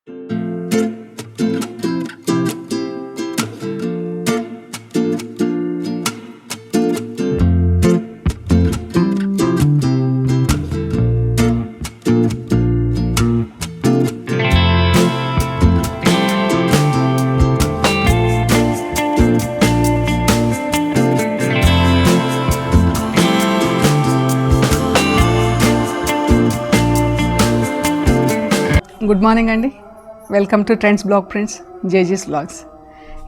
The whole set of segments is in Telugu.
గుడ్ మార్నింగ్ అండి. Welcome to trends blog prints జేజీస్ బ్లాగ్స్.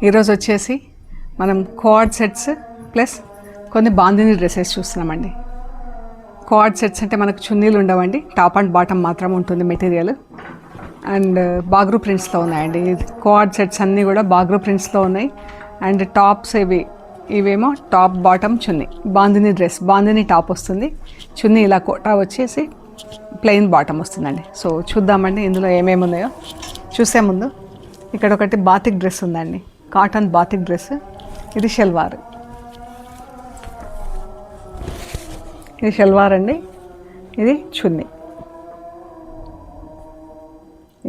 ఈరోజు వచ్చేసి మనం కోఆర్డ్ సెట్స్ ప్లస్ కొన్ని బాందిని డ్రెస్సెస్ చూస్తున్నామండి. కోఆర్డ్ సెట్స్ అంటే మనకు చున్నీలు ఉండవండి, టాప్ అండ్ బాటమ్ మాత్రం ఉంటుంది మెటీరియల్. అండ్ బాగ్రూ ప్రింట్స్లో ఉన్నాయండి. కోఆర్డ్ సెట్స్ అన్నీ కూడా బాగ్రూ ప్రింట్స్లో ఉన్నాయి. అండ్ టాప్స్ ఇవేమో టాప్ బాటమ్ చున్నీ, బాందిని డ్రెస్, బాందిని టాప్ వస్తుంది, చున్నీ ఇలా కోటా వచ్చేసి ప్లెయిన్ బాటమ్ వస్తుందండి. సో చూద్దామండి ఇందులో ఏమేమి ఉన్నాయో. చూసే ముందు ఇక్కడ ఒకటి బాతిక్ డ్రెస్ ఉందండి, కాటన్ బాతిక్ డ్రెస్. ఇది షల్వార్, ఇది షల్వార్ అండి. ఇది చున్నీ,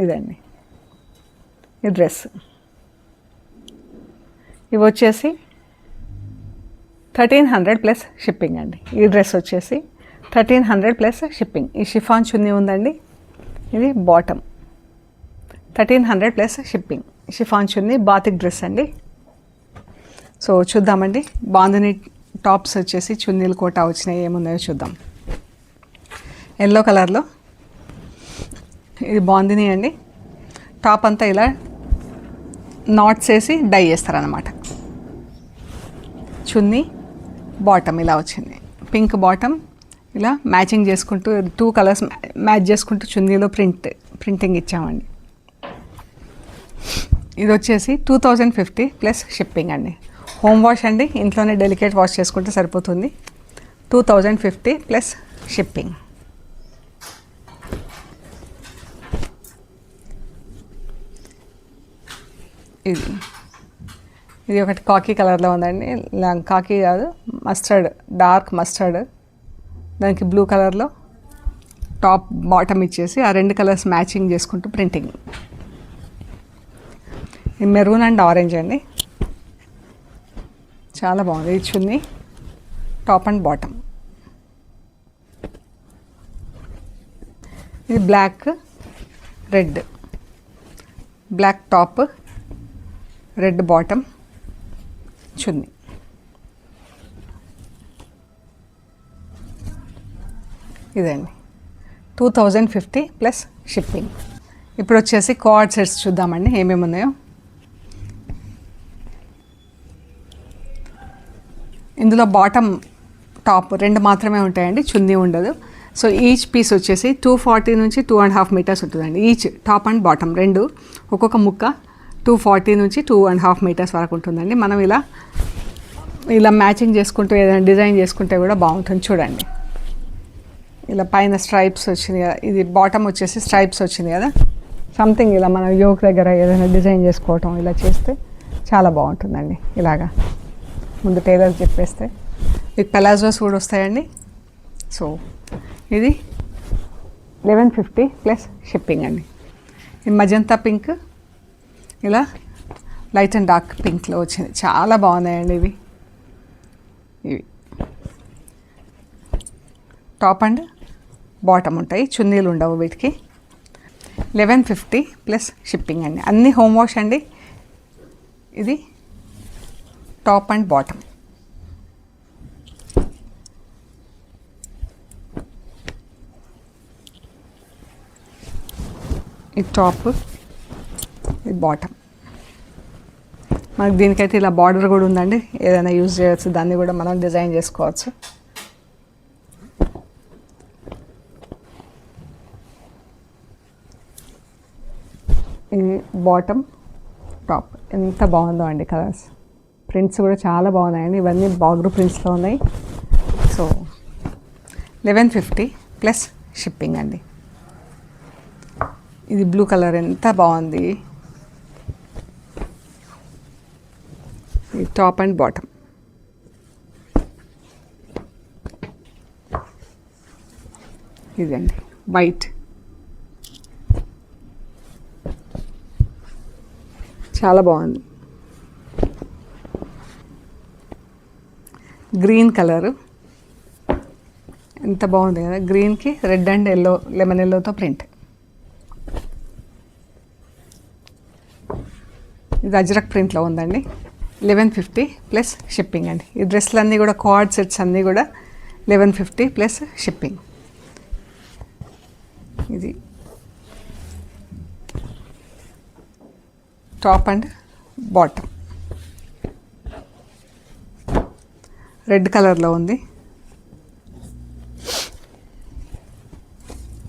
ఇదండి ఈ డ్రెస్. ఇవి వచ్చేసి 1300 ప్లస్ షిప్పింగ్ అండి. ఈ డ్రెస్ వచ్చేసి 1300 ప్లస్ షిప్పింగ్. ఈ షిఫాన్ చున్నీ ఉందండి, ఇది బాటమ్. 1300 plus shipping. షిఫాన్ చున్నీ బాతిక్ డ్రెస్ అండి. సో చూద్దామండి. బాందిని టాప్స్ వచ్చేసి చున్నీలు కోటా వచ్చినాయి, ఏమున్నాయో చూద్దాం. ఎల్లో కలర్లో ఇది బాందిని అండి. టాప్ అంతా ఇలా నాట్స్ వేసి డై చేస్తారనమాట. చున్నీ బాటమ్ ఇలా వచ్చింది, పింక్ బాటమ్. ఇలా మ్యాచింగ్ చేసుకుంటూ 2 కలర్స్ మ్యాచ్ చేసుకుంటూ చున్నీలో ప్రింటింగ్ ఇచ్చామండి. ఇది వచ్చేసి 2050 ప్లస్ షిప్పింగ్ అండి. హోమ్ వాష్ అండి, ఇంట్లోనే డెలికేట్ వాష్ చేసుకుంటే సరిపోతుంది. 2050 ప్లస్ షిప్పింగ్. ఇది ఒకటి కాకీ కలర్లో ఉందండి. కాకీ కాదు, మస్టర్డ్, డార్క్ మస్టర్డ్. దానికి బ్లూ కలర్లో టాప్ బాటమ్ ఇచ్చేసి ఆ 2 కలర్స్ మ్యాచింగ్ చేసుకుంటూ ప్రింటింగ్. ఇది మెరూన్ అండ్ ఆరెంజ్ అండి, చాలా బాగుంది. ఇది చున్నీ, టాప్ అండ్ బాటమ్. ఇది black red, black top, red bottom, చున్నీ. ఇదండి 2050 ప్లస్ షిప్పింగ్. ఇప్పుడు వచ్చేసి కోఆర్డ్ సెట్స్ చూద్దామండి ఏమేమి ఉన్నాయో. ఇందులో బాటమ్ టాప్ 2 మాత్రమే ఉంటాయండి, చున్నీ ఉండదు. సో ఈచ్ పీస్ వచ్చేసి 240 నుంచి 2.5 మీటర్స్ ఉంటుందండి. ఈచ్ టాప్ అండ్ బాటమ్ 2, ఒక్కొక్క ముక్క 240 నుంచి 2.5 మీటర్స్ వరకు ఉంటుందండి. మనం ఇలా మ్యాచింగ్ చేసుకుంటూ ఏదైనా డిజైన్ చేసుకుంటే కూడా బాగుంటుంది. చూడండి, ఇలా పైన స్ట్రైప్స్ వచ్చింది కదా, ఇది బాటమ్ వచ్చేసి స్ట్రైప్స్ వచ్చింది కదా. సంథింగ్ ఇలా మనం యోక్ దగ్గర ఏదైనా డిజైన్ చేసుకోవటం ఇలా చేస్తే చాలా బాగుంటుందండి. ఇలాగా ముందు టైలర్ చెప్పేస్తే ఇది పెలాజోస్ కూడా వస్తాయండి. సో ఇది 1150 ప్లస్ షిప్పింగ్ అండి. ఇది మజంతా పింక్, ఇలా లైట్ అండ్ డార్క్ పింక్లో వచ్చింది, చాలా బాగున్నాయండి ఇవి. టాప్ అండ్ బాటమ్ ఉంటాయి, చున్నీలు ఉండవు వీటికి. 1150 ప్లస్ షిప్పింగ్ అండి. అన్నీ హోమ్ వాష్ అండి. ఇది టాప్ అండ్ బాటమ్. ఇది టాప్, ఇది బాటమ్. మనకు దీనికైతే ఇలా బార్డర్ కూడా ఉందండి, ఏదైనా యూజ్ చేయవచ్చు, దాన్ని కూడా మనం డిజైన్ చేసుకోవచ్చు. ఇది బాటమ్, టాప్. ఎంత బాగుందో అండి కలర్స్. ప్రింట్స్ కూడా చాలా బాగున్నాయండి. ఇవన్నీ బాగ్రూ ప్రింట్స్లో ఉన్నాయి. సో 1150 ప్లస్ షిప్పింగ్ అండి. ఇది బ్లూ కలర్ ఎంత బాగుంది. ఇది టాప్ అండ్ బాటమ్. ఇదండి వైట్. చాలా బాగుంది. గ్రీన్ కలరు ఎంత బాగుంది కదా, గ్రీన్కి రెడ్ అండ్ ఎల్లో, లెమన్ ఎల్లోతో ప్రింట్. ఇది అజ్రక్ ప్రింట్లో ఉందండి. 1150 ప్లస్ షిప్పింగ్ అండి. ఈ డ్రెస్లు అన్నీ కూడా కార్డ్ సెట్స్ అన్నీ కూడా 1150 ప్లస్ షిప్పింగ్. ఇది టాప్ అండ్ బాటమ్ రెడ్ కలర్లో ఉంది.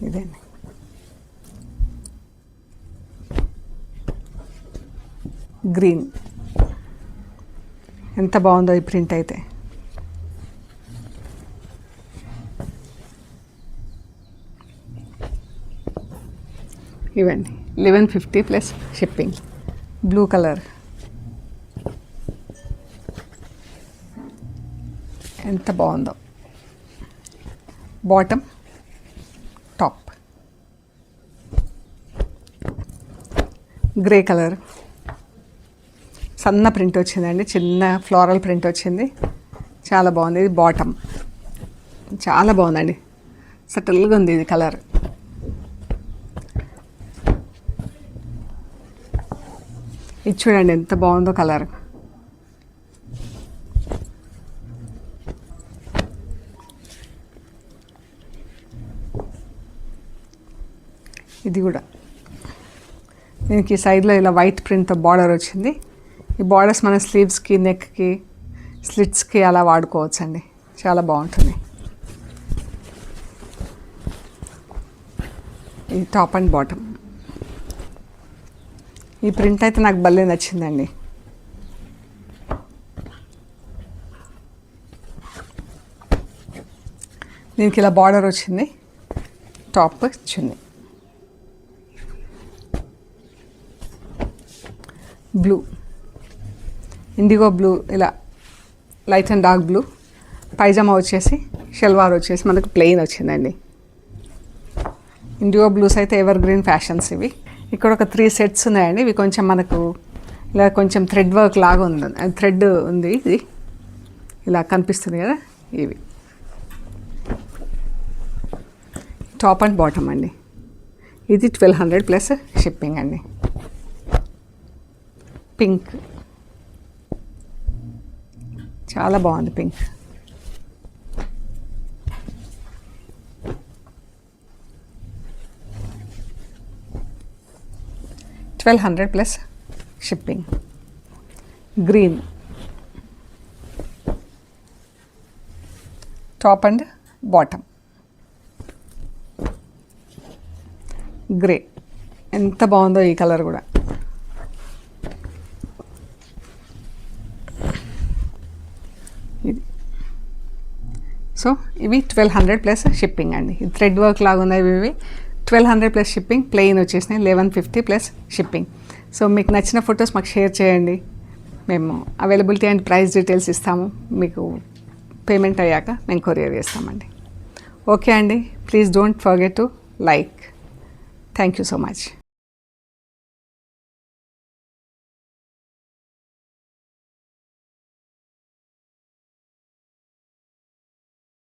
ఇదేండి గ్రీన్, ఎంత బాగుందో ఈ ప్రింట్ అయితే. ఇవ్వండి 1150 ప్లస్ షిప్పింగ్. బ్లూ కలర్ ఎంత బాగుందో. బాటమ్ టాప్ గ్రే కలర్, సన్న ప్రింట్ వచ్చిందండి, చిన్న ఫ్లోరల్ ప్రింట్ వచ్చింది, చాలా బాగుంది. ఇది బాటమ్, చాలా బాగుందండి, సటిల్గా ఉంది ఇది కలర్. ఇది చూడండి ఎంత బాగుందో కలర్. ఇది కూడా దీనికి సైడ్లో ఇలా వైట్ ప్రింట్తో బార్డర్ వచ్చింది. ఈ బార్డర్స్ మన స్లీవ్స్కి, నెక్కి, స్లిట్స్కి అలా వాడుకోవచ్చు అండి, చాలా బాగుంటుంది. ఈ టాప్ అండ్ బాటమ్. ఈ ప్రింట్ అయితే నాకు భలే నచ్చిందండి. దీనికి ఇలా బార్డర్ వచ్చింది, టాప్ చున్నీ. బ్లూ, ఇండిగో బ్లూ, ఇలా light and dark blue. Pyjama వచ్చేసి, షల్వార్ వచ్చేసి మనకు ప్లెయిన్ వచ్చిందండి. ఇండిగో బ్లూస్ అయితే ఎవర్ గ్రీన్ ఫ్యాషన్స్ ఇవి. ఇక్కడ ఒక 3 సెట్స్ ఉన్నాయండి. ఇవి కొంచెం మనకు ఇలా కొంచెం థ్రెడ్ వర్క్ లాగా ఉంది, థ్రెడ్ ఉంది, ఇది ఇలా కనిపిస్తుంది కదా. ఇవి టాప్ అండ్ బాటమ్ అండి. ఇది 1200 ప్లస్ షిప్పింగ్ అండి. పింక్, చాలా బాగుంది pink. $1200 plus shipping. Green, top and bottom. Grey, ఎంత బాగుందో ఈ కలర్ కూడా. ఇది సో ఇవి 1200 ప్లస్ షిప్పింగ్ అండి. ఇది థ్రెడ్ వర్క్ లాగా ఉన్నాయి ఇవి. 1200 ప్లస్ షిప్పింగ్. ప్లెయిన్ వచ్చేసినాయి 1150 ప్లస్ షిప్పింగ్. సో మీకు నచ్చిన ఫొటోస్ మాకు షేర్ చేయండి, మేము అవైలబిలిటీ అండ్ ప్రైస్ డీటెయిల్స్ ఇస్తాము. మీకు పేమెంట్ అయ్యాక మేము కొరియర్ చేస్తామండి. ఓకే అండి, please don't forget to like. Thank you so much.